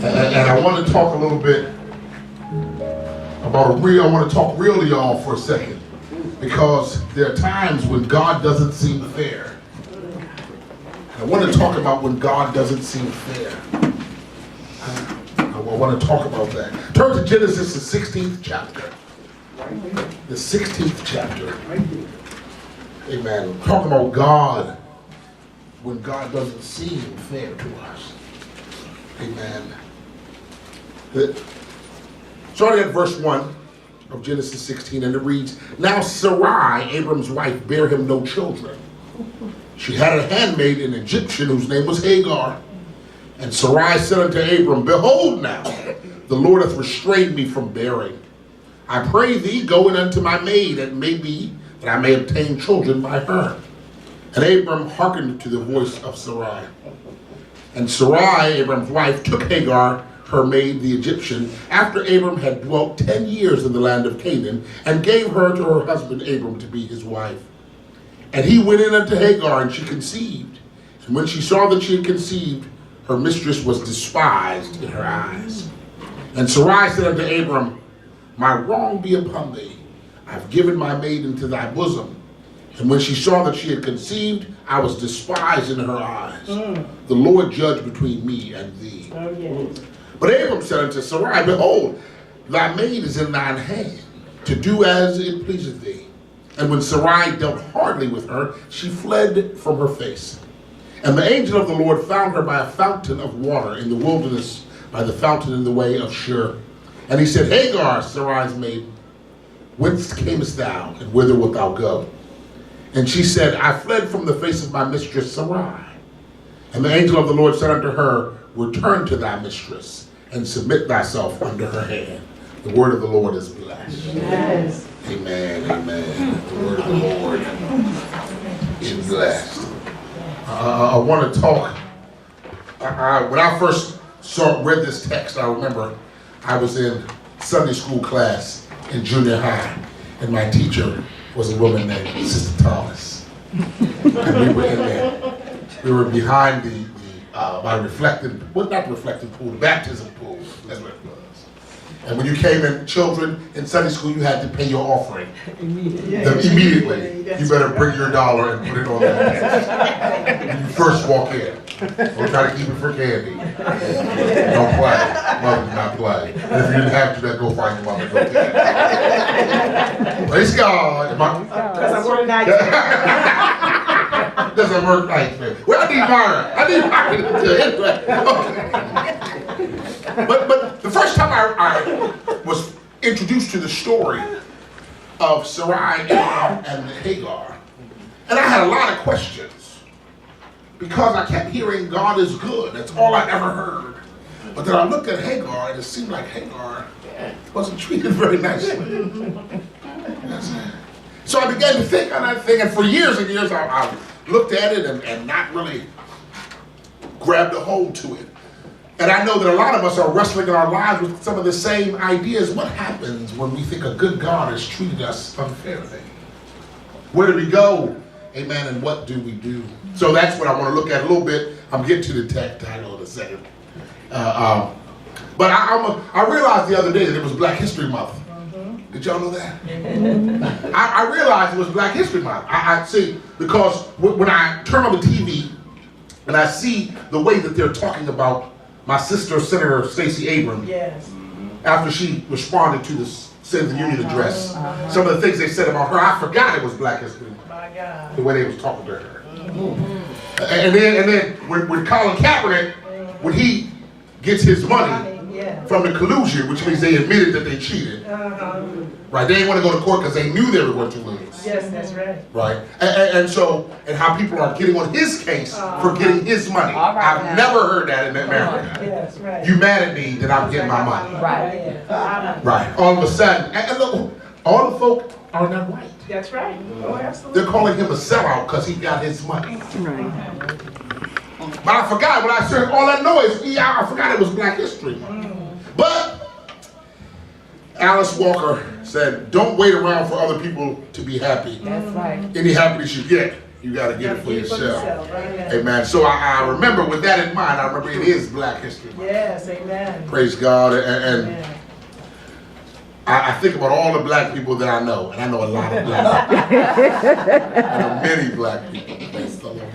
And I want to talk a little bit about I want to talk real to y'all for a second, because there are times when God doesn't seem fair. I want to talk about when God doesn't seem fair. I want to talk about that. Turn to Genesis, the 16th chapter. The 16th chapter. Amen. Talk about God when God doesn't seem fair to us. Amen. Starting at verse 1 of Genesis 16, and it reads, Now Sarai, Abram's wife, bare him no children. She had a handmaid, an Egyptian, whose name was Hagar. And Sarai said unto Abram, Behold now, the Lord hath restrained me from bearing. I pray thee, go in unto my maid, and it may be that I may obtain children by her. And Abram hearkened to the voice of Sarai. And Sarai, Abram's wife, took Hagar, her maid, the Egyptian, after Abram had dwelt 10 years in the land of Canaan, and gave her to her husband Abram to be his wife. And he went in unto Hagar, and she conceived. And when she saw that she had conceived, her mistress was despised in her eyes. And Sarai said unto Abram, My wrong be upon thee. I have given my maid into thy bosom. And when she saw that she had conceived, I was despised in her eyes. The Lord judge between me and thee. Oh, yes. But Abram said unto Sarai, Behold, thy maid is in thine hand, to do as it pleaseth thee. And when Sarai dealt hardly with her, she fled from her face. And the angel of the Lord found her by a fountain of water in the wilderness, by the fountain in the way of Shur. And he said, Hagar, Sarai's maid, whence camest thou, and whither wilt thou go? And she said, I fled from the face of my mistress Sarai. And the angel of the Lord said unto her, Return to thy mistress, and submit thyself under her hand. The word of the Lord is blessed. Yes. Amen, amen. The word of the Lord is blessed. I want to talk. When I first read this text, I remember I was in Sunday school class in junior high, and my teacher was a woman named Sister Thomas. And we were in there. We were behind the baptism pool. That's what it was. And when you came in, children in Sunday school, you had to pay your offering. Immediately. You better bring your dollar and put it on the when you first walk in. Don't try to keep it for candy. Don't play. Mother did not play. And if you didn't have to, then go find your mother and go get it. Praise God. Because I work night. Doesn't work night. Well, I need Myra to anyway. Okay. But the first time I was introduced to the story of Sarai and Hagar, and I had a lot of questions, because I kept hearing God is good. That's all I ever heard. But then I looked at Hagar, and it seemed like Hagar wasn't treated very nicely. So I began to think on that thing, and for years and years I looked at it and not really grabbed a hold to it. And I know that a lot of us are wrestling in our lives with some of the same ideas. What happens when we think a good God has treated us unfairly? Where do we go? Amen. And what do we do? So that's what I want to look at a little bit. I'm getting to the title in a second. But I realized the other day that it was Black History Month. Did y'all know that? I realized it was Black History Month. I see, because when I turn on the TV and I see the way that they're talking about my sister, Senator Stacey Abrams, Yes. after she responded to the State of the Union address, some of the things they said about her, I forgot it was Black History Month. My God. The way they was talking to her. And then when Colin Kaepernick, when he gets his money from the collusion, which means they admitted that they cheated, right? They didn't want to go to court because they knew they were going to lose. Yes, that's right. Right? And how people are getting on his case for getting his money. I've never heard that in America. Yes, right. You mad at me that I'm getting my money. Right. Right. All of a sudden, and look, all the folk are not white. That's right. Oh, absolutely. They're calling him a sellout because he got his money. Right. But I forgot when I heard all that noise. I forgot it was Black History. But Alice Walker said, "Don't wait around for other people to be happy. That's right. Any happiness you get, you got to get it for yourself. Right? Amen. So I remember, with that in mind, I remember it is Black History Month. Yes, amen. Praise God. And Amen. I think about all the Black people that I know, and I know a lot of Black people. I know many Black people. Praise the Lord.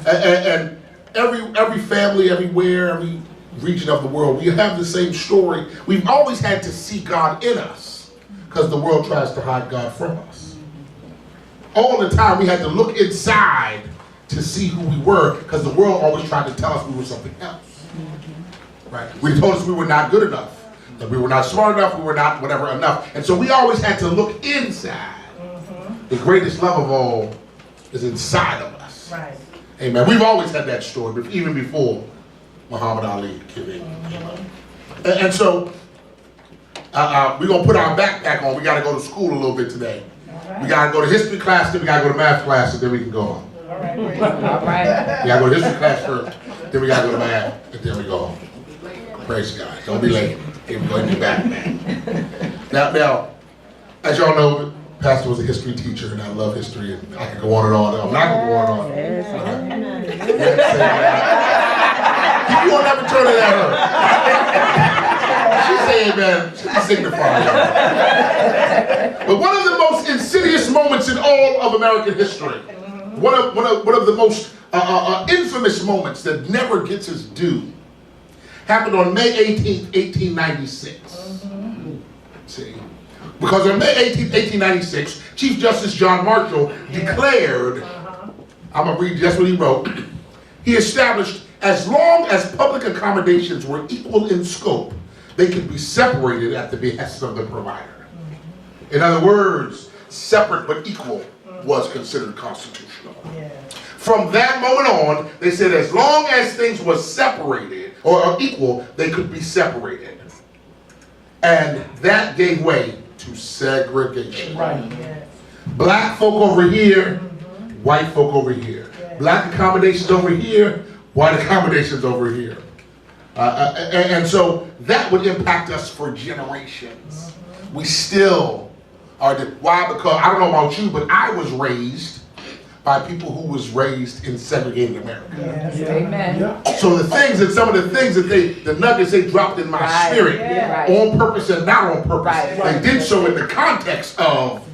And every family, everywhere, every region of the world, we have the same story. We've always had to see God in us because the world tries to hide God from us. All the time we had to look inside to see who we were because the world always tried to tell us we were something else. Right? We told us we were not good enough, that we were not smart enough, we were not whatever enough. And so we always had to look inside. The greatest love of all is inside of us. Right. Amen. We've always had that story, but even before Muhammad Ali came up. And so we're going to put our backpack on. We got to go to school a little bit today. We got to go to history class, then we got to go to math class, and then we can go home. All right. All right. We got to go to history class first, then we got to go to math, and then we go home. Praise God. Don't be late. Here we go in your backpack. Now, as y'all know, Pastor was a history teacher, and I love history, and I could go on and on. I'm not going to go on and on. You won't never turn it at her. She say amen. She signifying. But one of the most insidious moments in all of American history, one of the most infamous moments that never gets its due, happened on May 18th, 1896. See? Because on May 18th, 1896, Chief Justice John Marshall declared, I'm going to read just what he wrote, he established, as long as public accommodations were equal in scope, they could be separated at the behest of the provider. In other words, separate but equal was considered constitutional. From that moment on, they said as long as things were separated or equal, they could be separated. And that gave way to segregation. Right. Black folk over here, white folk over here. Black accommodations over here, white accommodations over here. And so that would impact us for generations. We still are. Why? Because I don't know about you, but I was raised by people who was raised in segregated America. Amen. So the things and some of the things that the nuggets they dropped in my spirit, on purpose and not on purpose, they did so in the context of,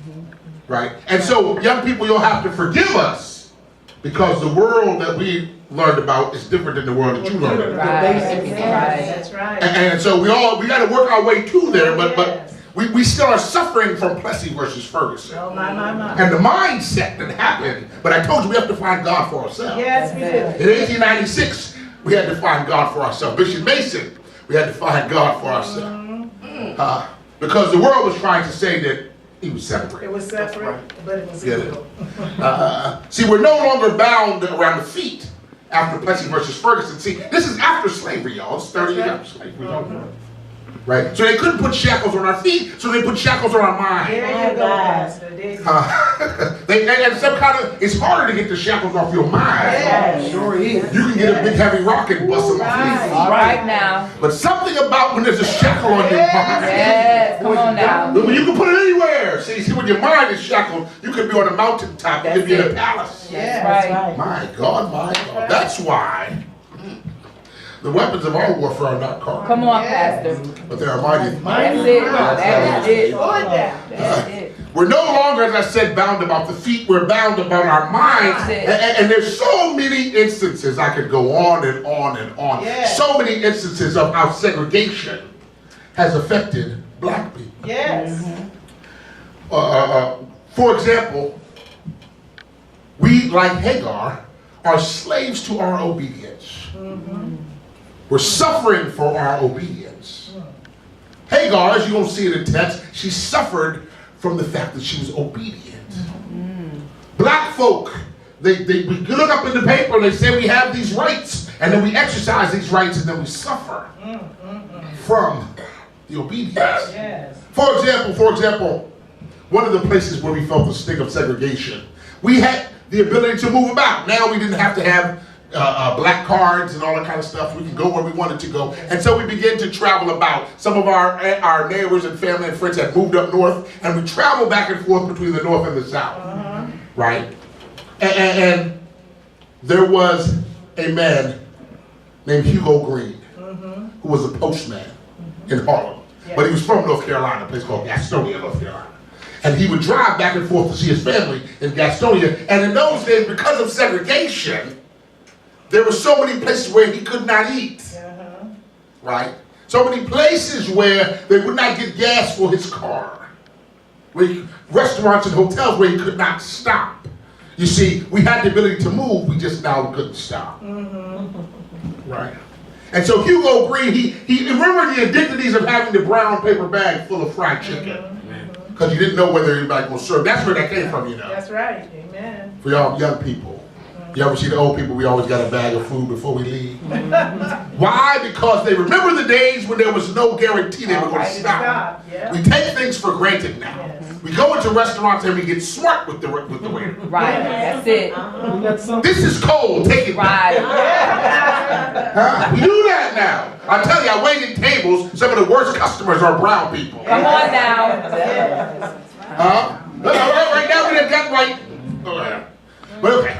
right? And so young people, you'll have to forgive us because the world that we learned about is different than the world that you learned about. That's right. And so we got to work our way to there, but we still are suffering from Plessy versus Ferguson. Oh, my. And the mindset that happened, but I told you we have to find God for ourselves. Yes, we do. In 1896, we had to find God for ourselves. Bishop Mason, we had to find God for ourselves. Because the world was trying to say that he was separate. It was separate, but it was Get equal. See, we're no longer bound around the feet after Plessy versus Ferguson. See, this is after slavery, y'all. It's 30 years after slavery. Right? So they couldn't put shackles on our feet, so they put shackles on our mind. There you go, Pastor. There you go. And some kind of, it's harder to get the shackles off your mind. Yes. Sure is. You can get a big heavy rock and bust them off your feet. All right now. But something about when there's a shackle on your mind. Yes, come on now. When you can put it anywhere. See, when your mind is shackled, you could be on a mountaintop, you could be in a palace. That's right. My God, my God. That's why the weapons of our warfare are not carnal, Come on, Pastor. but they are mighty. That's it. That's it. That's it. We're no longer, as I said, bound about the feet. We're bound about our minds. And there's so many instances. I could go on and on and on. Yes. So many instances of how segregation has affected black people. Yes. For example, we, like Hagar, are slaves to our obedience. We're suffering for our obedience. Hagar, as you're going to see in the text, she suffered from the fact that she was obedient. Black folk, we look up in the paper and they say we have these rights, and then we exercise these rights, and then we suffer from the obedience. Yes. For example, one of the places where we felt the sting of segregation, we had the ability to move about. Now we didn't have to have black cards and all that kind of stuff. We could go where we wanted to go. And so we began to travel about. Some of our neighbors and family and friends had moved up north, and we traveled back and forth between the north and the south. Right? And there was a man named Hugo Green, who was a postman in Harlem. But he was from North Carolina, a place called Gastonia, North Carolina. And he would drive back and forth to see his family in Gastonia. And in those days, because of segregation, there were so many places where he could not eat. Right? So many places where they would not get gas for his car. Restaurants and hotels where he could not stop. You see, we had the ability to move, we just now couldn't stop. Right? And so Hugo Green, he remembered the indignities of having the brown paper bag full of fried chicken. Because you didn't know whether anybody was serve. That's where that came from, you know. That's right. Amen. For y'all young people. You ever see the old people, we always got a bag of food before we leave. Why? Because they remember the days when there was no guarantee they were going to stop. Yeah. We take things for granted now. Yes. We go into restaurants and we get smart with the waiter. Right, that's it. This is cold, take it back. Right. Huh? We do that now. I tell you, I waited tables, some of the worst customers are brown people. Come on now. Huh? Right now we done got right. Oh, yeah. But okay.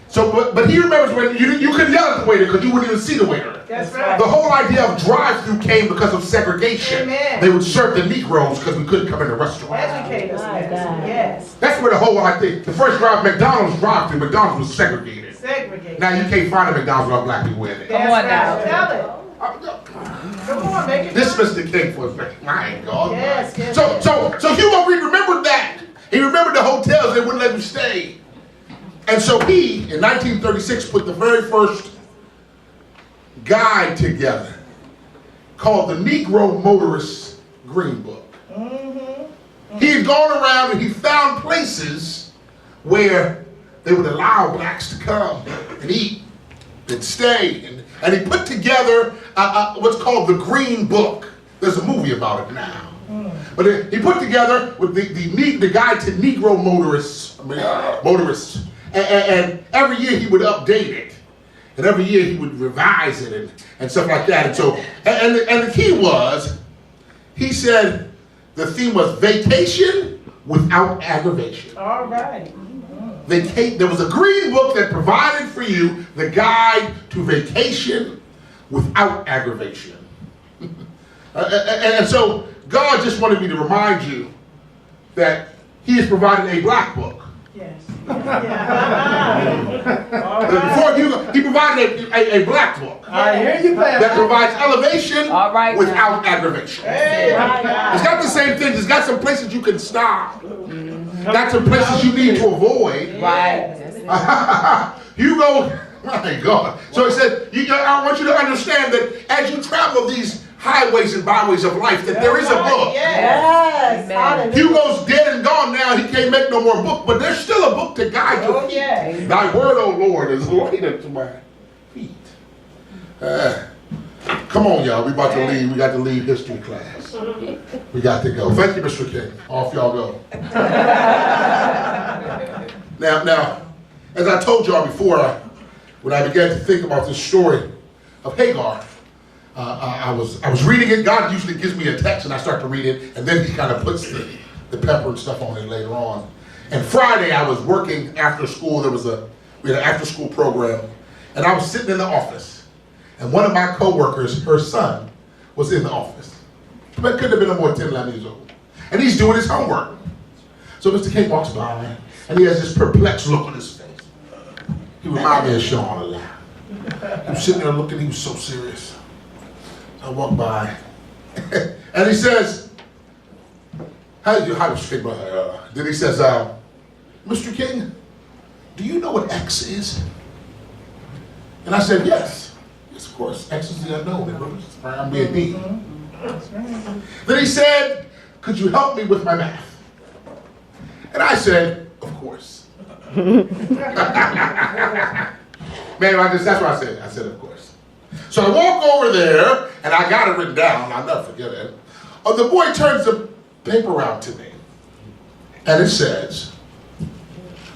So, but he remembers when you couldn't yell at the waiter because you wouldn't even see the waiter. That's right. The whole idea of drive-through came because of segregation. Amen. They would serve the Negroes because we couldn't come in the restaurant. Educate us, yes. That's where the whole idea. The first McDonald's drive-through, McDonald's was segregated. Segregate. Now you can't find a McDonald's without black people in it. Come on now. Tell it. Come on, make it. Dismiss the king for a second. My God. Yes. So Hugo Green remembered that. He remembered the hotels they wouldn't let him stay. And so he, in 1936, put the very first guide together called the Negro Motorist Green Book. He had gone around and he found places where they would allow blacks to come and eat and stay. And he put together what's called the Green Book. There's a movie about it now. But he put together with the guide to Negro motorists. And every year he would update it. And every year he would revise it and stuff like that. And so, and the key was, he said the theme was vacation without aggravation. All right. There was a green book that provided for you the guide to vacation without aggravation. And so God just wanted me to remind you that he has provided a black book. Yes. Before he provided a black book I hear you, that provides elevation All right, without aggravation. It's got the same things. It's got some places you can stop. Got some places you need to avoid. Right. You go, my God. So he said, I want you to understand that as you travel these highways and byways of life, that there is a book. Yes. Amen. Hugo's dead and gone now. He can't make no more book, but there's still a book to guide you. Oh, yeah. Thy word, O Lord, is a light unto my feet. Come on, y'all. We about to leave. We got to leave history class. We got to go. Thank you, Mr. King. Off y'all go. Now, as I told y'all before, when I began to think about this story of Hagar, I was reading it. God usually gives me a text and I start to read it, and then he kind of puts the pepper and stuff on it later on. And Friday I was working after school. We had an after school program, and I was sitting in the office, and one of my coworkers, her son, was in the office. But couldn't have been no more than 10, 11 years old. And he's doing his homework. So Mr. King walks by, and he has this perplexed look on his face. He reminded me of Sean a lot. He was sitting there looking, he was so serious. I walk by, and he says, then he says, Mr. King, do you know what X is? And I said, yes, of course, X is the unknown. I'm being deep. Then he said, could you help me with my math? And I said, of course. Man, that's what I said. I said, of course. So I walk over there, and I got it written down. I'll never forget it. The boy turns the paper around to me, and it says,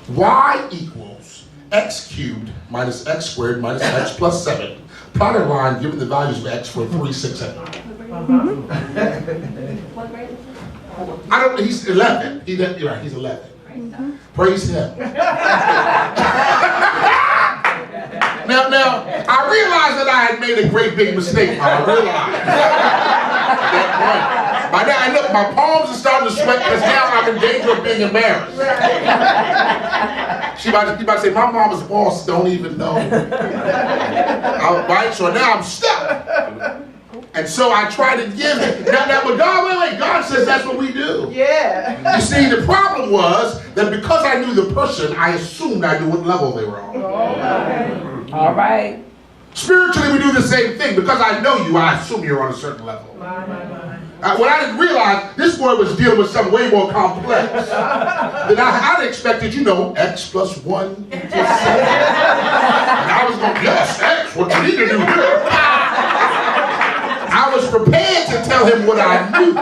y equals x cubed minus x squared minus x plus 7. Plot a line given the values of x for 3, 6, and 9. What grade is I don't. He's 11. He's 11. Praise him. Now, I realized that I had made a great big mistake. I realized at that point. By now, look, my palms are starting to sweat because now I'm in danger of being embarrassed. She about to say, my mama's boss don't even know. Right? So now I'm stuck. And so I try to give it. Now, but God, wait, God says that's what we do. Yeah. You see, the problem was that because I knew the person, I assumed I knew what level they were on. All right. Spiritually, we do the same thing. Because I know you, I assume you're on a certain level. What I didn't realize, this boy was dealing with something way more complex than I'd expected, X plus 1 equals 7. And I was going, yes, X, what you need to do here. I was prepared to tell him what I knew.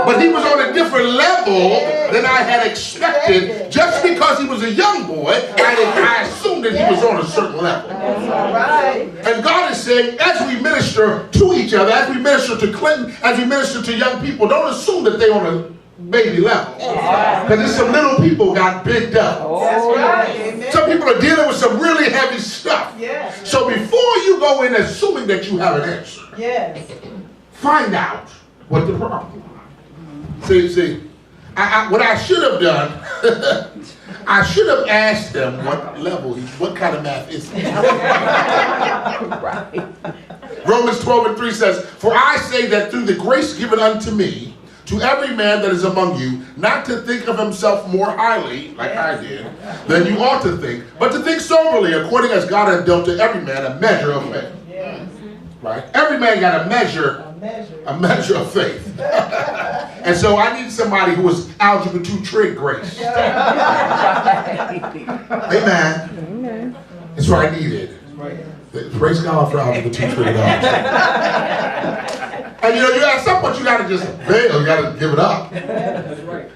But he was on a different level than I had expected. Just because he was a young boy, I assumed that he was on a certain level. And God is saying, as we minister to each other, as we minister to Clinton, as we minister to young people, don't assume that they're on a baby level. Because there's some little people got bigged up. Some people are dealing with some really heavy stuff. So before you go in assuming that you have an answer, find out what the problem is. See, what I should have done, I should have asked him what level, what kind of math is it? Romans 12:3 says, for I say that through the grace given unto me, to every man that is among you, not to think of himself more highly, like I did, than you ought to think, but to think soberly, according as God hath dealt to every man a measure of faith. Right? Every man got a measure of faith. And so I need somebody who is algebra 2 trig grace. Amen. That's what I needed. Praise God for algebra 2 trig. And at some point you gotta just bail, you gotta give it up. That's right.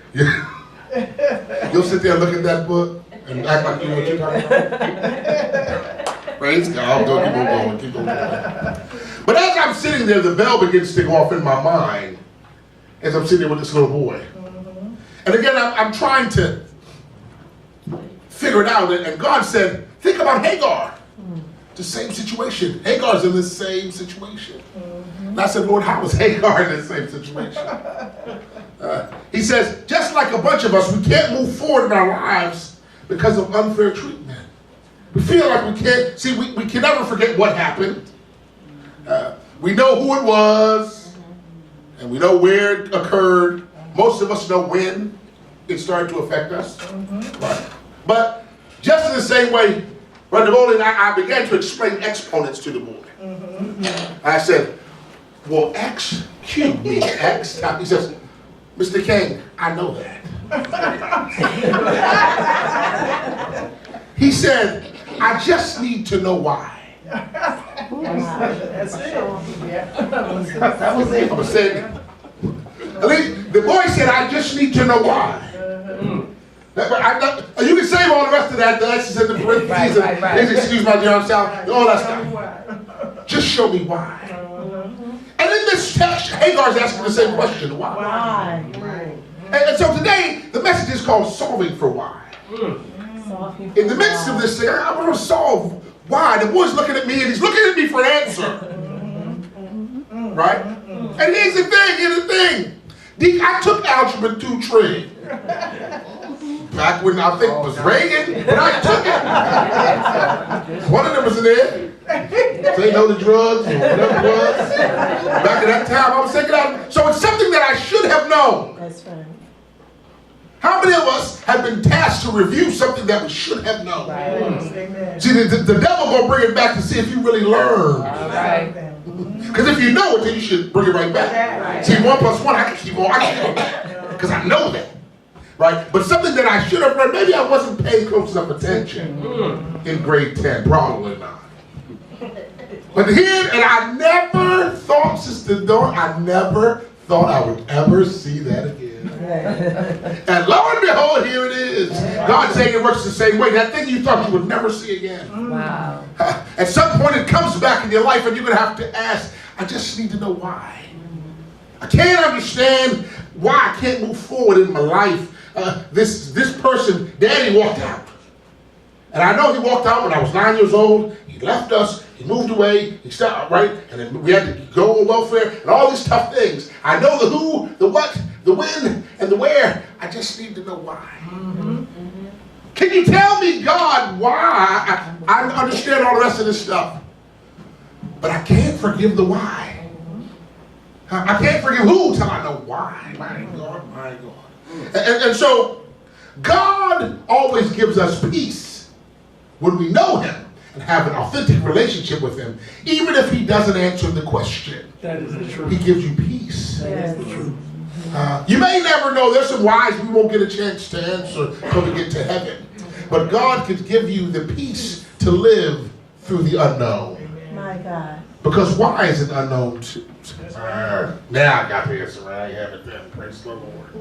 You'll sit there and look at that book and act like you know what you're talking about. Praise God, keep on going. But as I'm sitting there, the bell begins to go off in my mind as I'm sitting there with this little boy. And again, I'm trying to figure it out. And God said, think about Hagar. The same situation. Hagar's in the same situation. And I said, Lord, how is Hagar in the same situation? He says, just like a bunch of us, we can't move forward in our lives because of unfair treatment. We feel like we can't. See, we can never forget what happened. We know who it was, and we know where it occurred. Most of us know when it started to affect us. Right. But just in the same way, Brother Bowling, I began to explain exponents to the boy. I said, well, X cubed means X. He says, Mr. King, I know that. He said, I just need to know why. That's it. That was it. I'm saying, at least the boy said, I just need to know why. You can save all the rest of that, the X's and the parentheses, and excuse my dear sound, all that stuff. Just show me why. And in this text, Hagar's asking the same question, why? And so today, the message is called Solving for Why. In the midst of this thing, I want to solve why. The boy's looking at me, and he's looking at me for an answer. Right? And here's the thing. I took Algebra 2 trig. Back when I think it was Reagan, but I took it. One of them was in there. Say no to drugs or whatever it was. Back at that time, I was taking out. So it's something that I should have known. That's right. How many of us have been tasked to review something that we should have known? Right. See, the devil gonna bring it back to see if you really learned. Right. Because if you know it, then you should bring it right back. Right. See, 1 plus 1, I can keep on. Because I know that. Right? But something that I should have learned, maybe I wasn't paying close enough attention in grade 10. Probably not. But here, and I never thought, Sister Dawn, I never thought I would ever see that again. And lo and behold, here it is. God saying it works the same way. That thing you thought you would never see again. Wow. At some point it comes back in your life and you're going to have to ask, I just need to know why. I can't understand why I can't move forward in my life. This person, Daddy walked out. And I know he walked out when I was 9 years old. He left us. He moved away. He stopped, right? And then we had to go on welfare and all these tough things. I know the who, the what, the when, and the where. I just need to know why. Mm-hmm. Can you tell me, God, why? I understand all the rest of this stuff. But I can't forgive the why. I can't forgive who till I know why. My God, my God. And so, God always gives us peace when we know Him and have an authentic relationship with Him, even if He doesn't answer the question. That is the truth. He gives you peace. That is the truth. You may never know. There's some whys we won't get a chance to answer until we get to heaven. But God could give you the peace to live through the unknown. My God. Because why is it unknown to now I got the answer. I have it then. Praise the Lord.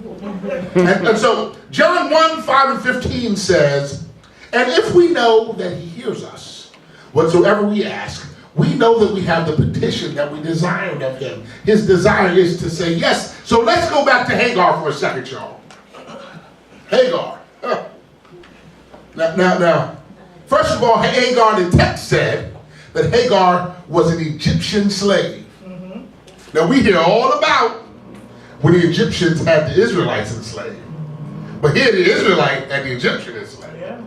And so John 1, 5 and 15 says, and if we know that He hears us, whatsoever we ask, we know that we have the petition that we desired of Him. His desire is to say yes. So let's go back to Hagar for a second, y'all. Hagar. Now, first of all, Hagar, the text said that Hagar was an Egyptian slave. Mm-hmm. Now, we hear all about when the Egyptians had the Israelites enslaved. But here the Israelite had the Egyptian enslaved. Yeah.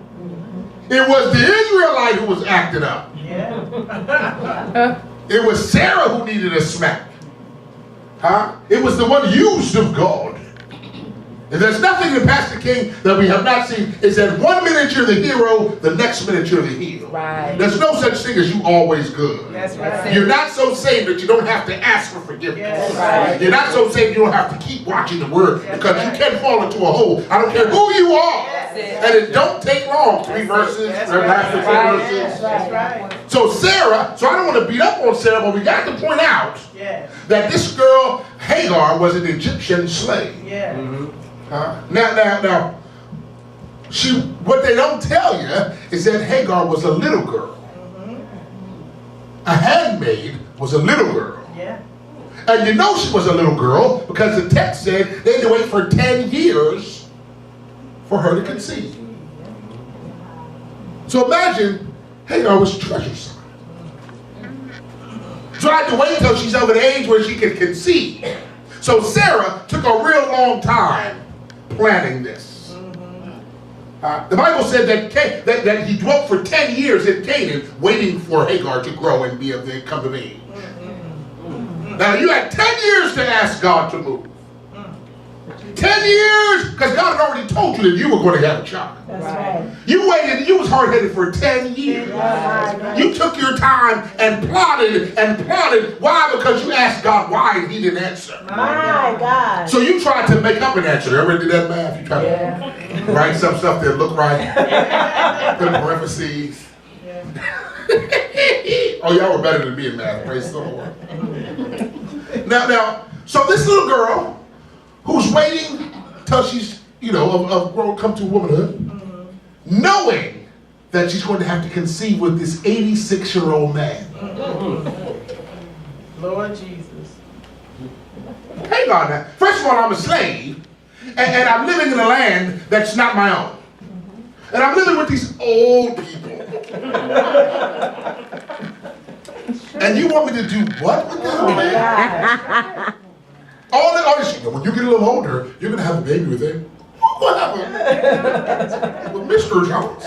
It was the Israelite who was acting up. Yeah. It was Sarah who needed a smack. It was the one used of God. And there's nothing in Pastor King that we have not seen. Is that 1 minute you're the hero, the next minute you're the hero. Right. There's no such thing as you always good. That's right. You're not so saved that you don't have to ask for forgiveness. Yes. Right. You're not so saved you don't have to keep watching the word because you can fall into a hole. I don't care who you are. And it don't take long. 3 verses, after 3 verses. That's right. So Sarah, so I don't want to beat up on Sarah, but we got to point out that this girl, Hagar, was an Egyptian slave. Yeah. Mm-hmm. Now, what they don't tell you is that Hagar was a little girl. Mm-hmm. A handmaid was a little girl. Yeah. And you know she was a little girl because the text said they had to wait for 10 years for her to conceive. So imagine Hagar was treasuresome. So I had to wait till she's of an age where she could conceive. So Sarah took a real long time planning this. The Bible said that he dwelt for 10 years in Canaan, waiting for Hagar to grow and come of age. Now you had 10 years to ask God to move. 10 years, because God had already told you that you were going to have a child. That's right. You waited, you was hard-headed for 10 years. Right. You took your time and plotted. Why? Because you asked God why and He didn't answer. My God. So you tried to make up an answer. Ever did that math? You tried to write some stuff that looked right. Put parentheses. Oh, y'all were better than me in math. Praise the Lord. Now, so this little girl who's waiting till she's, come to womanhood, knowing that she's going to have to conceive with this 86-year-old man. Lord Jesus. Hang on now. First of all, I'm a slave, and I'm living in a land that's not my own. And I'm living with these old people. And you want me to do what with them, man? When you get a little older, you're going to have a baby with him. What happened? With Mr. Jones.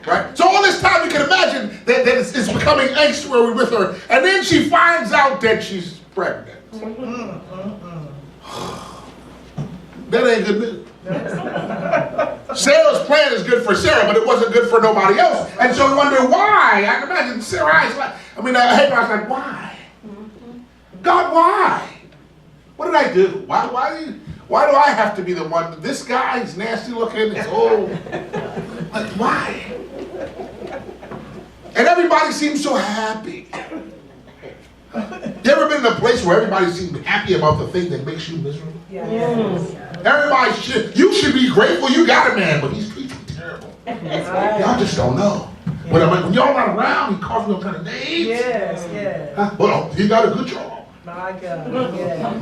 Right? So all this time you can imagine that it's becoming angst where we're with her. And then she finds out that she's pregnant. That ain't good news. Sarah's plan is good for Sarah, but it wasn't good for nobody else. And so you wonder why. I can imagine Sarah's like, Hagar's like, why? God, why? What did I do? Why do I have to be the one? This guy's nasty looking, he's old. Like, why? And everybody seems so happy. You ever been in a place where everybody seems happy about the thing that makes you miserable? Yes. Everybody you should be grateful you got a man, but he's treating you terrible. Y'all just don't know. When y'all not around, he calls me all kind of names. Yes. Well, he got a good job. My God. Yeah.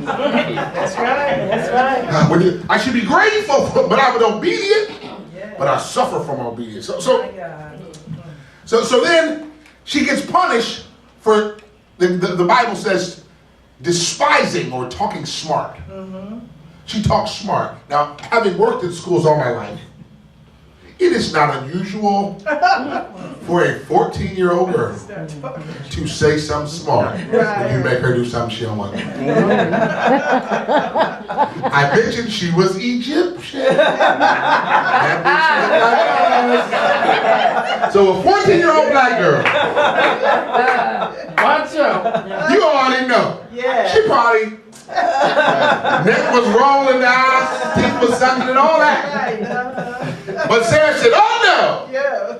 That's right. That's right. I should be grateful, but I'm obedient, Yeah. but I suffer from obedience. My God. So then she gets punished for, the Bible says, despising or talking smart. She talks smart. Now, having worked in schools all my life, it is not unusual for a 14-year-old girl to say something smart when you make her do something she don't want to do. I mentioned she was Egyptian. That bitch looked like us. So a 14-year-old black girl, Watch out. you already know. Yeah. She probably, neck was rolling, the eyes, teeth was sunken and all that. Right. But Sarah said, oh no! Yeah.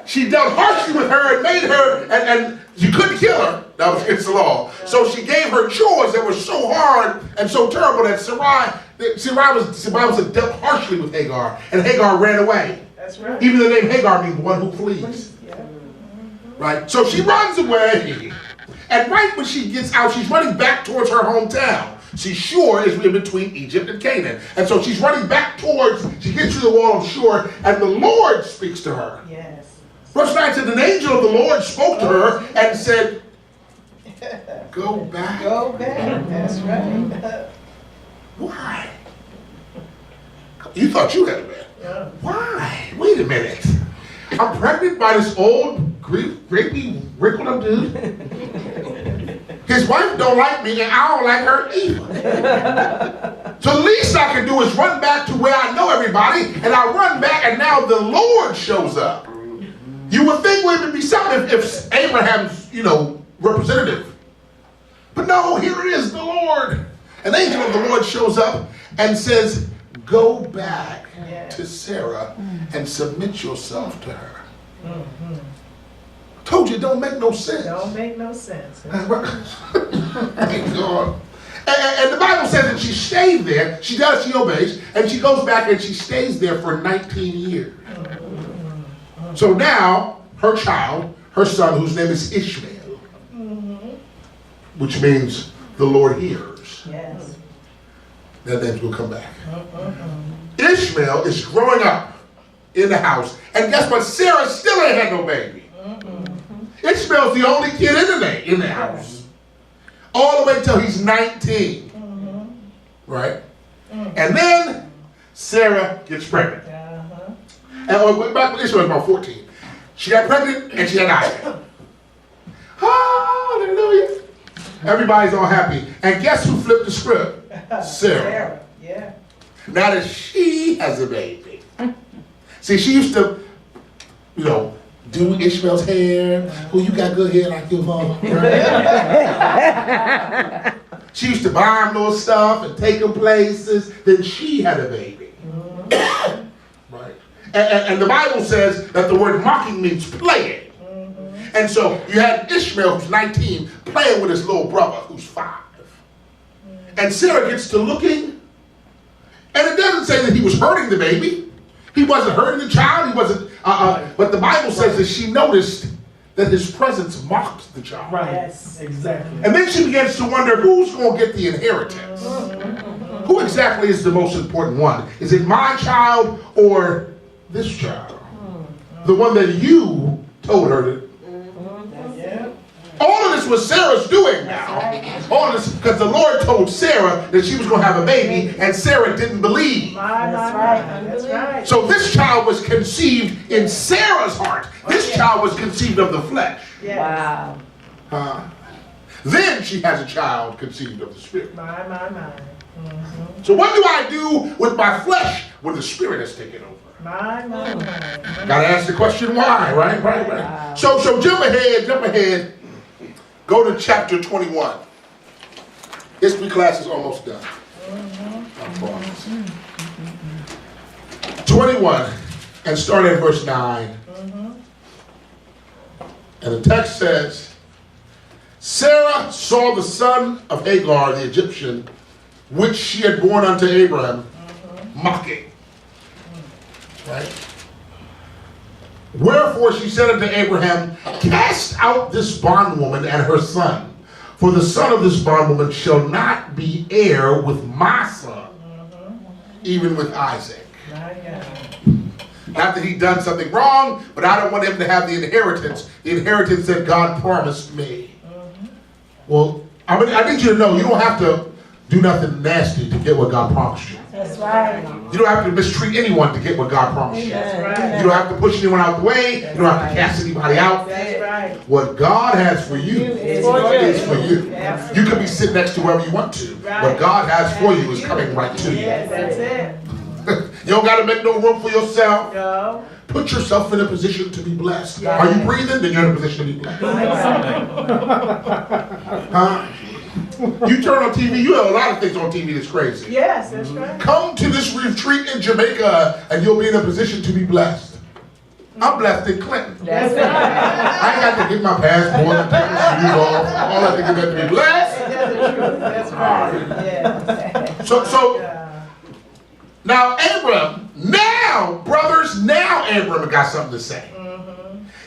She dealt harshly with her and made her, and you couldn't kill her. That was against the law. So she gave her chores that were so hard and so terrible that Sarai was dealt harshly with Hagar, and Hagar ran away. That's right. Even the name Hagar means one who flees. Yeah. Right? So she runs away, and right when she gets out, she's running back towards her hometown. See, Shur is in between Egypt and Canaan. And so she's running back towards, she gets to the wall of Shur, and the Lord speaks to her. Yes. Verse 9 said, an angel of the Lord spoke to her and said, go back. Go back. That's right. Why? You thought you had a man. Yeah. Why? Wait a minute. I'm pregnant by this old, grapey, wrinkled up dude. His wife don't like me, and I don't like her either. So the least I can do is run back to where I know everybody, and I run back, and now the Lord shows up. You would think it would be something if Abraham's, representative. But no, here it is, the Lord. An angel of the Lord shows up and says, go back to Sarah and submit yourself to her. Told you it don't make no sense. Don't make no sense. Thank God. And the Bible says that she stayed there. She does, she obeys, and she goes back and she stays there for 19 years. So now, her child, her son, whose name is Ishmael, which means the Lord hears. Yes. That name's will come back. Ishmael is growing up in the house, and guess what? Sarah still ain't had no baby. Ishmael's the only kid in the house. All the way till he's 19. Right? And then Sarah gets pregnant. And back when Ishmael was about 14. She got pregnant and she had Isaac. Hallelujah. Everybody's all happy. And guess who flipped the script? Sarah. Yeah. Now that she has a baby. See, she used to, do Ishmael's hair. Oh, you got good hair like your mom. Right? She used to buy him little stuff and take him places. Then she had a baby. Right? And the Bible says that the word mocking means playing. And so you had Ishmael, who's 19, playing with his little brother, who's 5. And Sarah gets to looking, and it doesn't say that he was hurting the baby. He wasn't hurting the child. He wasn't. But the Bible says that she noticed that his presence mocked the child. Right. Yes. Exactly. And then she begins to wonder who's going to get the inheritance. Who exactly is the most important one? Is it my child or this child? The one that you told her to. All of this was Sarah's doing now. All of this because the Lord told Sarah that she was going to have a baby, and Sarah didn't believe. That's right. That's right. So this child was conceived in Sarah's heart. This child was conceived of the flesh. Yes. Wow. Then she has a child conceived of the spirit. My. So what do I do with my flesh when the spirit has taken over? My. Gotta ask the question why, right? Wow. So jump ahead. Go to chapter 21. History class is almost done. I promise. 21, and start at verse 9. And the text says, Sarah saw the son of Hagar, the Egyptian, which she had borne unto Abraham, mocking. Right? Wherefore she said unto Abraham, cast out this bondwoman and her son, For the son of this bondwoman shall not be heir with my son, even with Isaac. My God. Not that he done something wrong, but I don't want him to have the inheritance that God promised me. Well, I need you to know you don't have to do nothing nasty to get what God promised you. That's right. You don't have to mistreat anyone to get what God promised you. That's right. You don't have to push anyone out the way. You don't have to cast anybody out. That's right. What God has for you It's is for you. Yeah. You can be sitting next to whoever you want to. Right. What God has for you is coming right to you. Yes, that's it. You don't got to make no room for yourself. No. Put yourself in a position to be blessed. Yeah. Are you breathing? Then you're in a position to be blessed. Huh? You turn on TV, you have a lot of things on TV that's crazy. Yes, that's right. Come to this retreat in Jamaica and you'll be in a position to be blessed. I'm blessed in Clinton. That's right. I ain't got to get my passport and take my shoes off. All I have to get to be blessed. That's the truth. That's right. Yeah. So now Abram, Abram got something to say.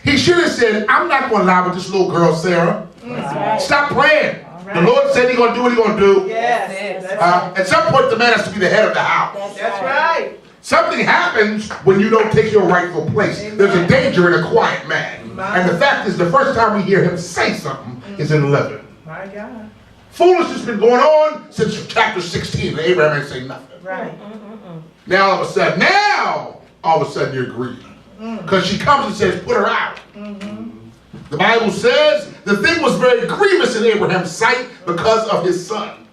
He should have said, I'm not going to lie with this little girl, Sarah. Right. Stop playing. Right. The Lord said he's going to do what he's going to do. Yes. That's right. At some point, the man has to be the head of the house. That's right. Something happens when you don't take your rightful place. There's a danger in a quiet man. And the fact is, the first time we hear him say something is in 11. My God. Foolishness has been going on since chapter 16. And Abraham ain't saying nothing. Right. Now all of a sudden you're grieving. Because she comes and says, put her out. The Bible says the thing was very grievous in Abraham's sight because of his son,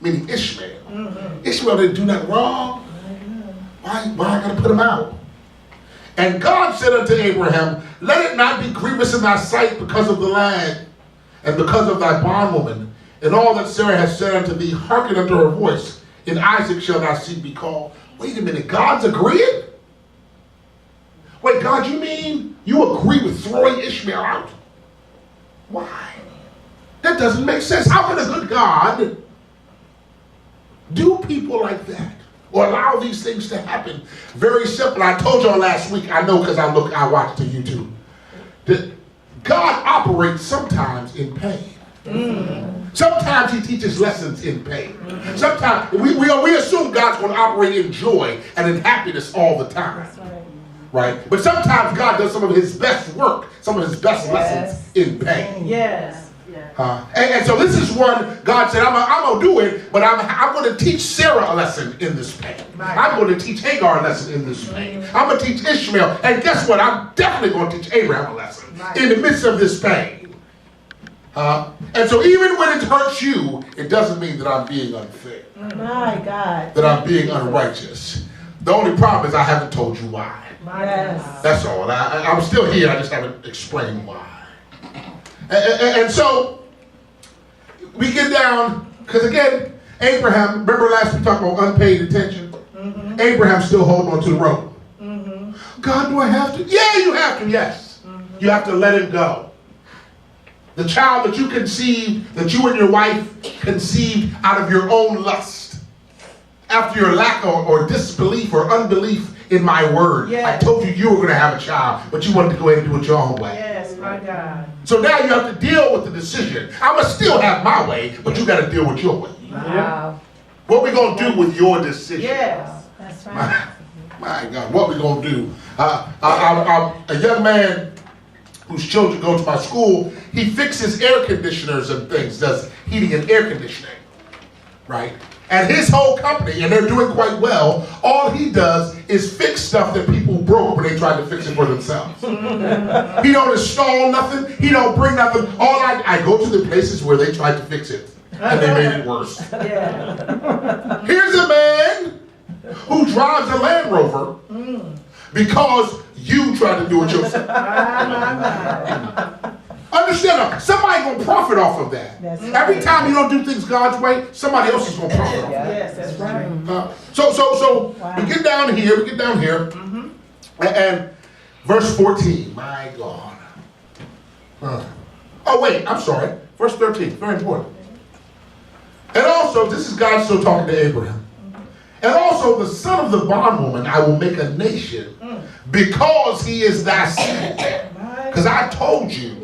meaning Ishmael. Ishmael didn't do nothing wrong. Why I gotta put him out? And God said unto Abraham, let it not be grievous in thy sight because of the land and because of thy bondwoman, and all that Sarah has said unto thee, hearken unto her voice. In Isaac shall thy seed be called. Wait a minute, God's agreeing? Wait, God, you mean you agree with throwing Ishmael out? Why? That doesn't make sense. How can a good God do people like that? Or allow these things to happen? Very simple. I told y'all last week, I know because I watched the YouTube, that God operates sometimes in pain. Sometimes he teaches lessons in pain. Sometimes we assume God's going to operate in joy and in happiness all the time. Right? But sometimes God does some of his best work, some of his best lessons in pain. Yes. And so this is one God said, I'm going to do it, but I'm going to teach Sarah a lesson in this pain. I'm going to teach Hagar a lesson in this pain. I'm going to teach Ishmael. And guess what? I'm definitely going to teach Abraham a lesson in the midst of this pain. And so even when it hurts you, it doesn't mean that I'm being unfair. My God. That I'm being unrighteous. The only problem is I haven't told you why. Yes. That's all. I'm still here. I just haven't explained why. And so we get down, because again, Abraham, remember last we talked about unpaid attention? Abraham's still holding on to the rope. God, do I have to? Yeah, you have to, yes. You have to let it go. The child that you conceived, that you and your wife conceived out of your own lust, after your lack or disbelief or unbelief in my word. Yes. I told you were going to have a child, but you wanted to go ahead and do it your own way. Yes, my God. So now you have to deal with the decision. I'm going to still have my way, but you got to deal with your way. Wow. What we going to do with your decision? Yes. That's right. My God, what we going to do? A young man whose children go to my school, he fixes air conditioners and things, does heating and air conditioning, right? And his whole company, and they're doing quite well, all he does is fix stuff that people broke when they tried to fix it for themselves. He don't install nothing. He don't bring nothing. I go to the places where they tried to fix it, and they made it worse. Yeah. Here's a man who drives a Land Rover because you tried to do it yourself. Understand, somebody's going to profit off of that. That's right. Every time you don't do things God's way, somebody else is going to profit off of it. Yes, that's right. So Wow. we get down here, and verse 14, my God. Oh wait, I'm sorry, verse 13, very important. And also, this is God still talking to Abraham. And also, the son of the bondwoman I will make a nation because he is thy seed. Because I told you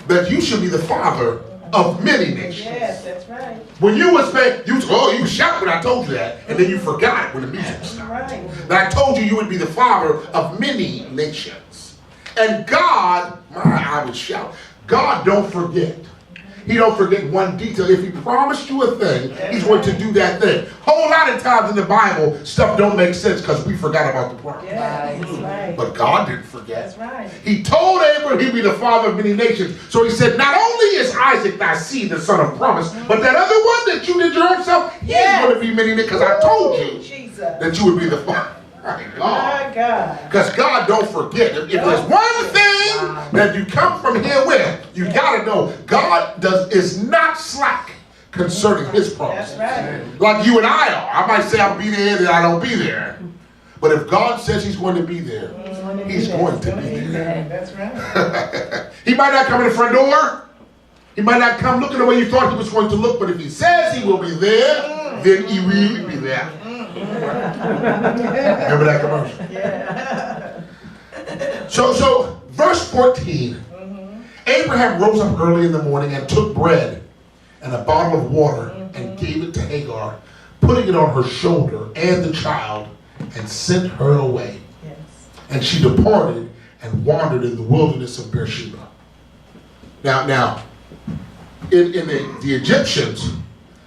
that you should be the father of many nations. Yes, that's right. When you was saying, you shout when I told you that, and then you forgot it when the music stopped. Right. That I told you you would be the father of many nations. And God, I would shout, God don't forget. He don't forget one detail. If he promised you a thing, he's going to do that thing. Whole lot of times in the Bible, stuff don't make sense because we forgot about the promise. Yes, that's right. But God didn't forget. That's right. He told Abraham he'd be the father of many nations. So he said, not only is Isaac thy seed, the son of promise, but that other one that you did your own self, he's going to be many nations. Because I told you Jesus. that you would be the father. My My God. Because God don't forget. If there's one thing that you come from here with, you got to know God is not slack concerning his promises. That's right. Like you and I are. I might say I'll be there, then I don't be there. But if God says he's going to be there, he's going to be there. That's right. He might not come in the front door. He might not come looking the way you thought he was going to look. But if he says he will be there, then he will be there. Remember that commercial? Yeah. So verse 14. Abraham rose up early in the morning and took bread and a bottle of water and gave it to Hagar, putting it on her shoulder and the child, and sent her away. Yes. And she departed and wandered in the wilderness of Beersheba. Now, in the Egyptians,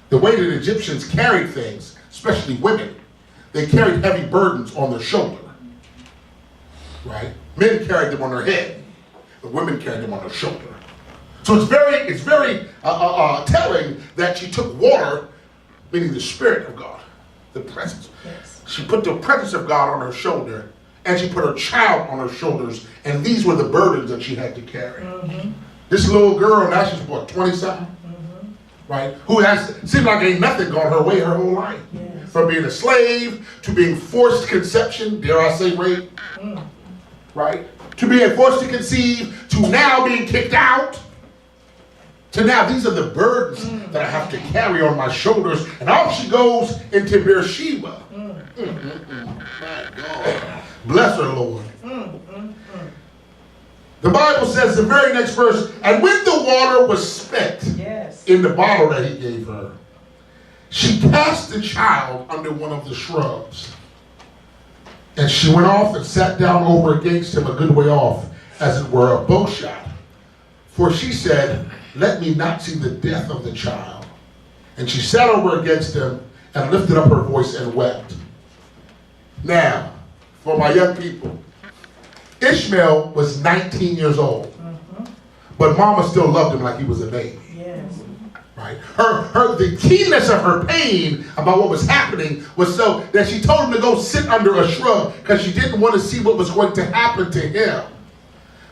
the way that Egyptians carried things, especially women, they carried heavy burdens on their shoulder. Right? Men carried them on their head. The women carried them on their shoulder. So it's very telling that she took water, meaning the Spirit of God, the presence. Yes. She put the presence of God on her shoulder, and she put her child on her shoulders, and these were the burdens that she had to carry. This little girl, now she's what, 20-something? Right? Who seemed like ain't nothing gone her way her whole life. Yes. From being a slave to being forced conception, dare I say rape, right? To being forced to conceive, to now being kicked out, to now these are the burdens that I have to carry on my shoulders. And off she goes into Beersheba. My God. Bless her, Lord. The Bible says the very next verse, and when the water was spent in the bottle that he gave her, she cast the child under one of the shrubs. And she went off and sat down over against him a good way off, as it were a bow shot. For she said, let me not see the death of the child. And she sat over against him and lifted up her voice and wept. Now, for my young people, Ishmael was 19 years old, but Mama still loved him like he was a baby. Yes. Right? The keenness of her pain about what was happening was so that she told him to go sit under a shrub because she didn't want to see what was going to happen to him.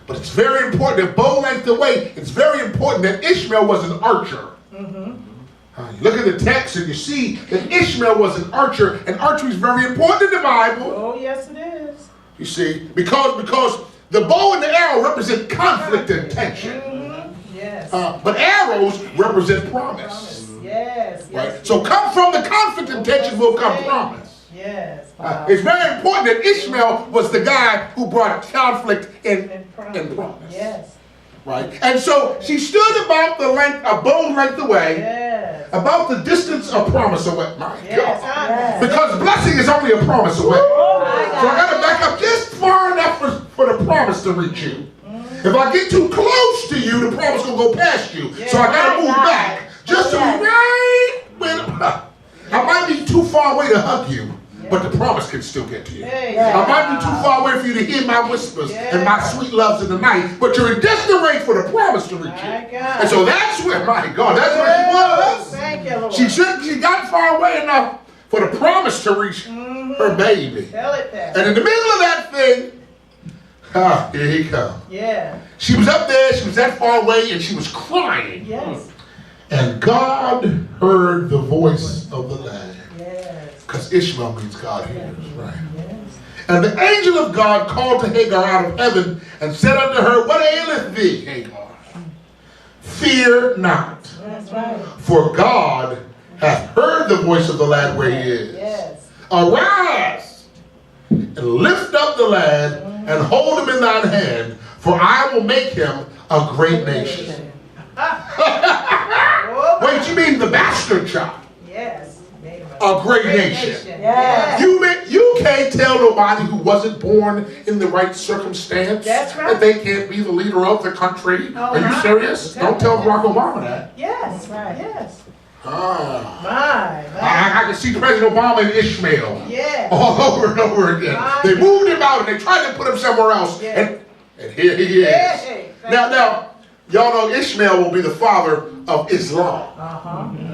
But it's very important, that bow length away, it's very important that Ishmael was an archer. You look at the text and you see that Ishmael was an archer, and archery is very important in the Bible. Oh, yes, it is. You see, because the bow and the arrow represent conflict and tension. Yes. But arrows represent promise. Yes. Right? So come from the conflict and tension will come promise. Yes. It's very important that Ishmael was the guy who brought conflict and promise. Yes. Right? And so she stood about a bow length away, Yes. about the distance of promise away. My Yes. God. Yes. Because blessing is only a promise away. So I got to back up just far enough for the promise to reach you. If I get too close to you, the promise will go past you. So I got to move back just to right when I might be too far away to hug you, but the promise can still get to you. I might be too far away for you to hear my whispers and my sweet loves in the night, but you're in distant range for the promise to reach you. And so that's where, my God, that's where she was. Thank you, Lord. She got far away enough for the promise to reach her baby. Tell it that. And in the middle of that thing, here he comes. Yeah. She was up there, she was that far away, and she was crying. Yes. And God heard the voice of the lad. Yes. Because Ishmael means God hears, right? Yes. And the angel of God called to Hagar out of heaven and said unto her, what aileth thee, Hagar? Fear not, That's right. for God hath heard the voice of the lad where he is. Yes. Arise, and lift up the lad, and hold him in thine hand, for I will make him a great nation. Wait, you mean the bastard child? Yes. Made him A great nation. Yes. You can't tell nobody who wasn't born in the right circumstance That's right. that they can't be the leader of the country. Oh, Are you my. serious? Don't tell Barack Obama that. Yes. Right. Yes. Ah. My. I can see President Obama and Ishmael Yes. all over and over again. My They God. moved him out and they tried to put him somewhere else. Yeah. And here he is. Hey, Now, y'all know Ishmael will be the father of Islam.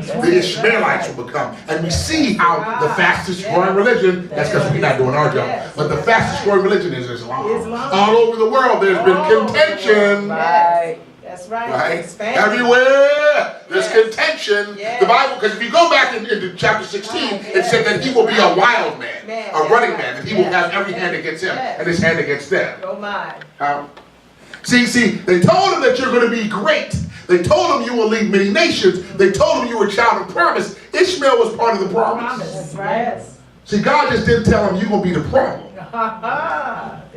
The Ishmaelites will become. And we see how the fastest growing religion, that's because we're not doing our job, but the fastest growing religion is Islam. All over the world there's been contention. Right. That's right. Right? Expanding. Everywhere there's Yes. contention. Yes. The Bible, because if you go back into chapter 16, it said that he will be a wild man, a running man, that he will have every hand against him and his hand against them. Oh my. See, they told him that you're going to be great. They told him you will lead many nations. They told him you were a child of promise. Ishmael was part of the promise. That's right. Yes. See, God just didn't tell him you're going to be the problem.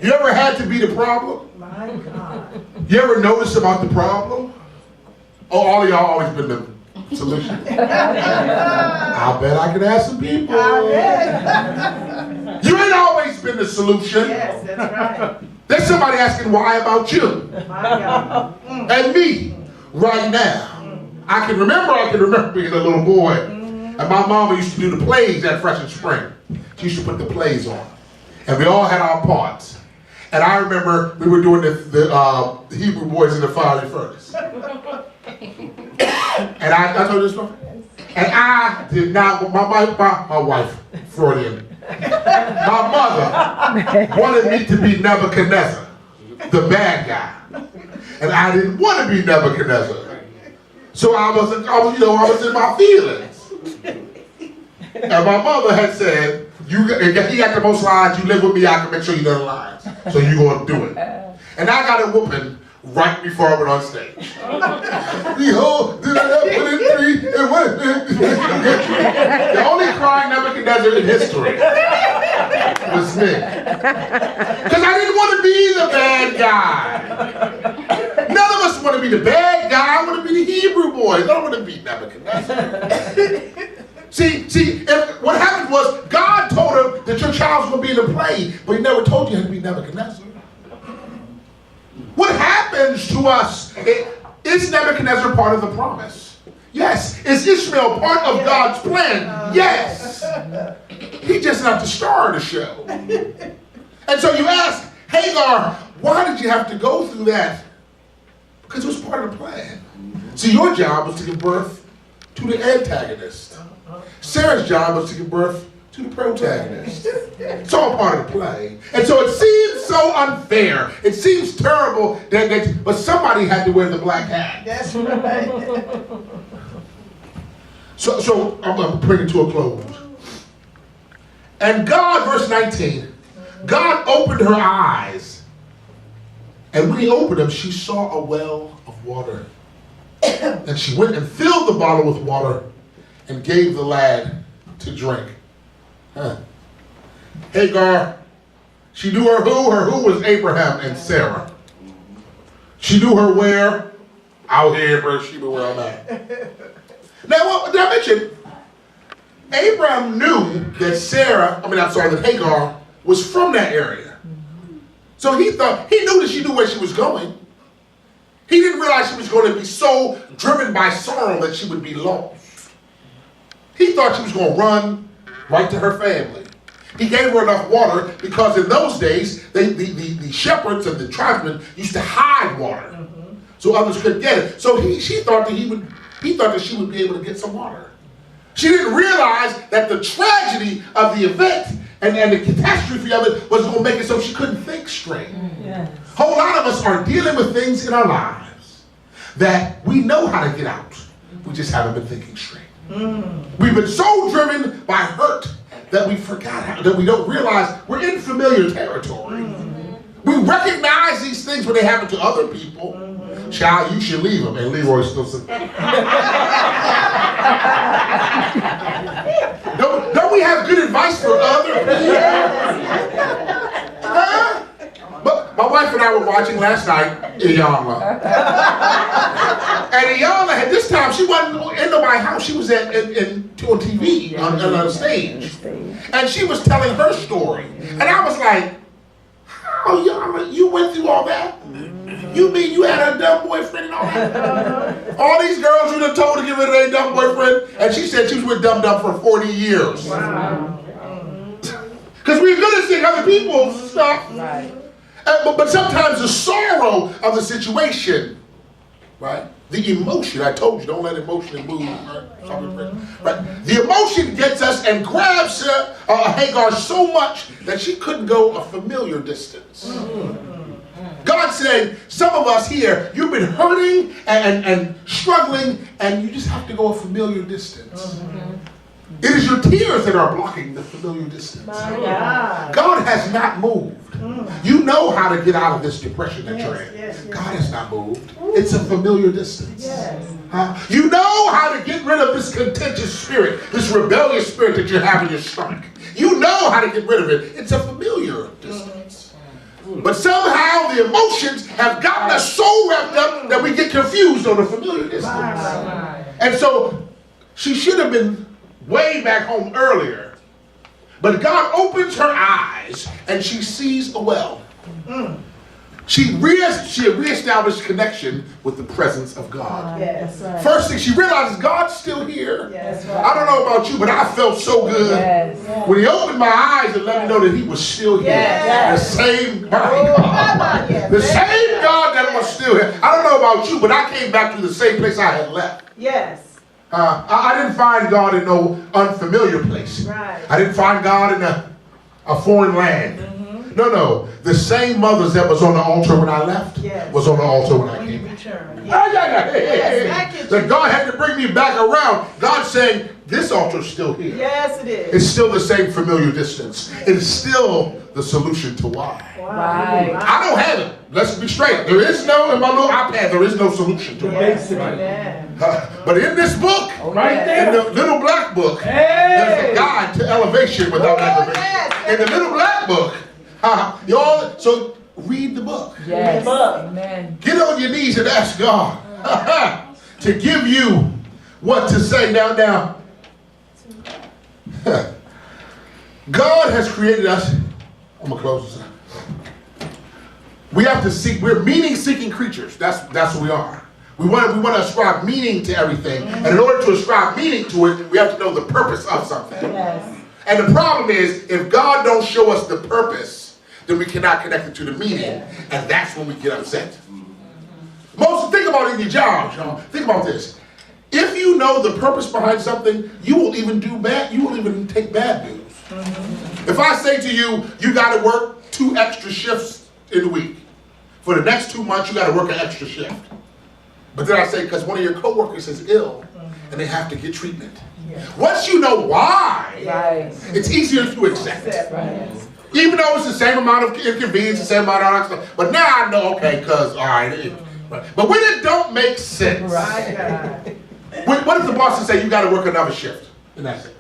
You ever had to be the problem? My God. You ever notice about the problem? Oh, all of y'all always been the solution. I bet I could ask some people. You ain't always been the solution. Yes, that's right. There's somebody asking why about you My God. and me right now. I can remember being a little boy, and my mama used to do the plays at Fresh and Spring. She used to put the plays on, and we all had our parts. And I remember we were doing the Hebrew boys in the fiery furnace. And I told you this story? And I did not, my wife, Freudian, my mother wanted me to be Nebuchadnezzar, the bad guy. And I didn't want to be Nebuchadnezzar. So I was in my feelings. And my mother had said, he got the most lines, you live with me, I can make sure you know the lines. So you going to do it. And I got a whooping right before I went on stage. Behold, did I put in 3 and 1? The only crying Nebuchadnezzar in history was me. Because I didn't want to be the bad guy. None of us want to be the bad guy. I want to be the Hebrew boys. I don't want to be Nebuchadnezzar. See, what happened was God told him that your child's going to be in the play, but he never told you how to be Nebuchadnezzar. What happens to us? Is Nebuchadnezzar part of the promise? Yes. Is Ishmael part of God's plan? Yes. He's just not the star of the show. And so you ask, Hagar, why did you have to go through that? Because it was part of the plan. See, your job was to give birth to the antagonist. Sarah's job was to give birth to the protagonist. It's all part of the play. And so it seems so unfair. It seems terrible, but somebody had to wear the black hat. That's right. So I'm going to bring it to a close. And God, verse 19, God opened her eyes. And when he opened them, she saw a well of water. And she went and filled the bottle with water and gave the lad to drink. Hagar, she knew her who? Her who was Abraham and Sarah. She knew her where? Out here, bro. She knew where I'm at. Now, what did I mention? Abraham knew that that Hagar was from that area. So he knew that she knew where she was going. He didn't realize she was going to be so driven by sorrow that she would be lost. He thought she was going to run right to her family. He gave her enough water because in those days, the shepherds and the tribesmen used to hide water so others couldn't get it. So she thought that she would be able to get some water. She didn't realize that the tragedy of the event and the catastrophe of it was going to make it so she couldn't think straight. Yes. A whole lot of us are dealing with things in our lives that we know how to get out. We just haven't been thinking straight. We've been so driven by hurt that we forgot that we don't realize we're in familiar territory. We recognize these things when they happen to other people. Child, you should leave them. And Leroy's still sitting. Don't we have good advice for other people? Huh? But my wife and I were watching last night, Iyanla. And Iyanla, at this time, she wasn't in nobody's house. She was on TV, on a stage. And she was telling her story. And I was like, oh, Iyanla, you went through all that? You mean you had a dumb boyfriend and all that? All these girls you done told to get rid of their dumb boyfriend? And she said she was with Dum Dum for 40 years. Wow. Because we're going to sing other people's stuff. Right. But sometimes the sorrow of the situation, right? The emotion, I told you, don't let emotion move. Right? The emotion gets us and grabs Hagar so much that she couldn't go a familiar distance. God said, some of us here, you've been hurting and struggling, and you just have to go a familiar distance. It is your tears that are blocking the familiar distance. God has not moved. You know how to get out of this depression that you're in. God has not moved. It's a familiar distance. You know how to get rid of this contentious spirit, this rebellious spirit that you have in your stomach. You know how to get rid of it. It's a familiar distance. But somehow the emotions have gotten us so wrapped up that we get confused on the familiar distance. And so she should have been way back home earlier. But God opens her eyes and she sees a well. She reestablished connection with the presence of God. Yes. Right. First thing she realizes, God's still here. Yes. I don't know about you, but I felt so good when he opened my eyes and let me know that he was still here. Yes. The same God. The same God that was still here. I don't know about you, but I came back to the same place I had left. Yes. I didn't find God in no unfamiliar place. Right. I didn't find God in a foreign land. No. The same mothers that was on the altar when I left was on the altar when I came back. That God had to bring me back around. God's saying, this altar is still here. Yes, it is. It's still the same familiar distance. It is still the solution to why. Right. I don't have it. Let's be straight. There is no, in my little iPad, there is no solution to Yes. it. Amen. But in this book, Right in the little black book, there's a guide to elevation without aggravation. yes. In the little black book, so read the book. Yes. Amen. Get on your knees and ask God to give you what to say. Now, God has created us. I'm gonna close this out. We have to seek. We're meaning-seeking creatures. That's what we are. We want to ascribe meaning to everything, and in order to ascribe meaning to it, we have to know the purpose of something. Yes. And the problem is, if God don't show us the purpose, then we cannot connect it to the meaning, and that's when we get upset. Think about it in your job, y'all. Think about this. If you know the purpose behind something, you will even do bad. You will even take bad news. If I say to you, you got to work 2 extra shifts in the week. For the next 2 months, you got to work an extra shift. But then I say, because one of your coworkers is ill, and they have to get treatment. Once you know why, it's easier to accept it. Right. Even though it's the same amount of inconvenience, the same amount of stuff. But now I know, okay, because, all right. But when it don't make sense, what if the boss say you got to work another shift? And that's it.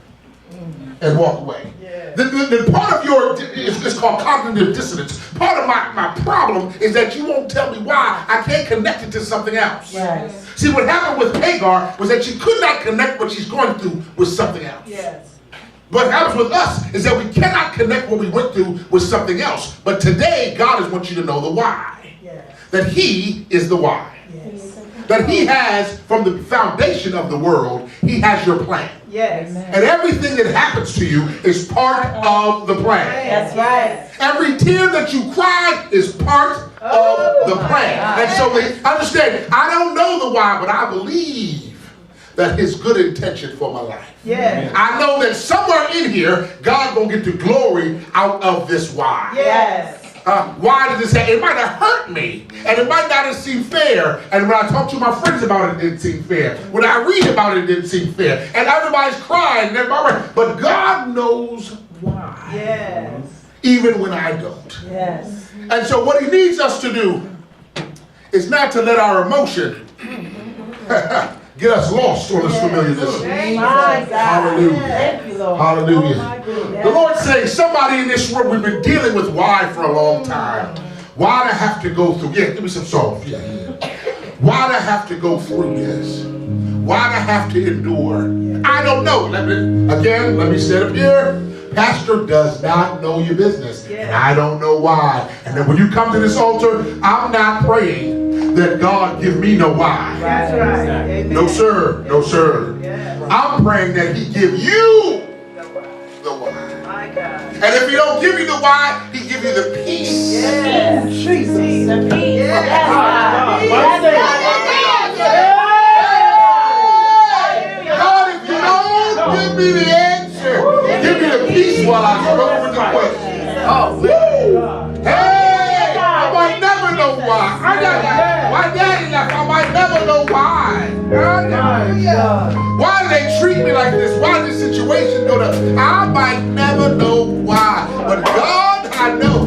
And walk away. The part of your, it's called cognitive dissonance. Part of my problem is that you won't tell me why I can't connect it to something else. Right. See, what happened with Hagar was that she could not connect what she's going through with something else. Yes. What happens with us is that we cannot connect what we went through with something else. But today, God wants you to know the why. Yes. That he is the why. Yes. That he has, from the foundation of the world, he has your plan. Yes. Amen. And everything that happens to you is part of the plan. That's right. Every tear that you cry is part of the plan. And so they understand, I don't know the why, but I believe that his good intention for my life. Yes. I know that somewhere in here, God gonna get the glory out of this why. Yes. Why did this happen? It might have hurt me, and it might not have seemed fair. And when I talk to my friends about it, it didn't seem fair. When I read about it, it didn't seem fair. And everybody's crying, and everybody, but God knows why. Yes. Even when I don't. Yes. And so what he needs us to do is not to let our emotion get us lost on this familiar distance. My God. Hallelujah. Thank you, Lord. Hallelujah. Oh, my goodness. The Lord's saying, somebody in this room, we've been dealing with why for a long time. Why do I have to go through? Yeah, give me some songs. Yeah. Why'd I have to go through this? Why'd I have to endure? I don't know. Let me sit up here. Pastor does not know your business. And I don't know why. And then when you come to this altar, I'm not praying that God give me no why. That's right. Amen. No sir. No sir. Yes. I'm praying that he give you the why. My God. And if he don't give you the why, he give you the peace. Yes. Jesus. The peace. Yes. That's right. God, if you don't give me the answer, give me the peace while I struggle with the question. Oh, woo! Hey, I might never know why. My daddy left. I might never know why. Why do they treat me like this? Why did this situation go to? I might never know why. But God, I know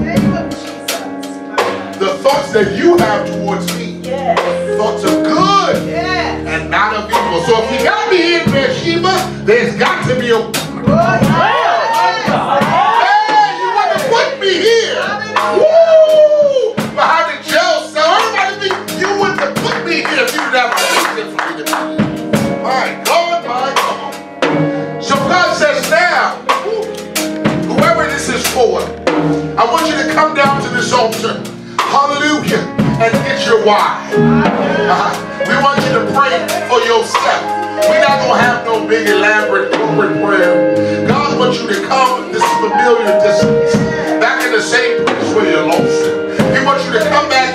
the thoughts that you have towards me. Thoughts of good and not of evil. So if you got me here in Bathsheba, there's got to be a. Hey, you want to put me here? Woo! Behind the jail cell. Everybody think you wouldn't have put me here if you never reason for me to be here. My God, my God. So God says now, whoever this is for, I want you to come down to this altar. Hallelujah. And get your why. We want you to pray for yourself. We're not going to have no big elaborate corporate prayer. God wants you to come this familiar distance, back in the same place where you lost it. He wants you to come back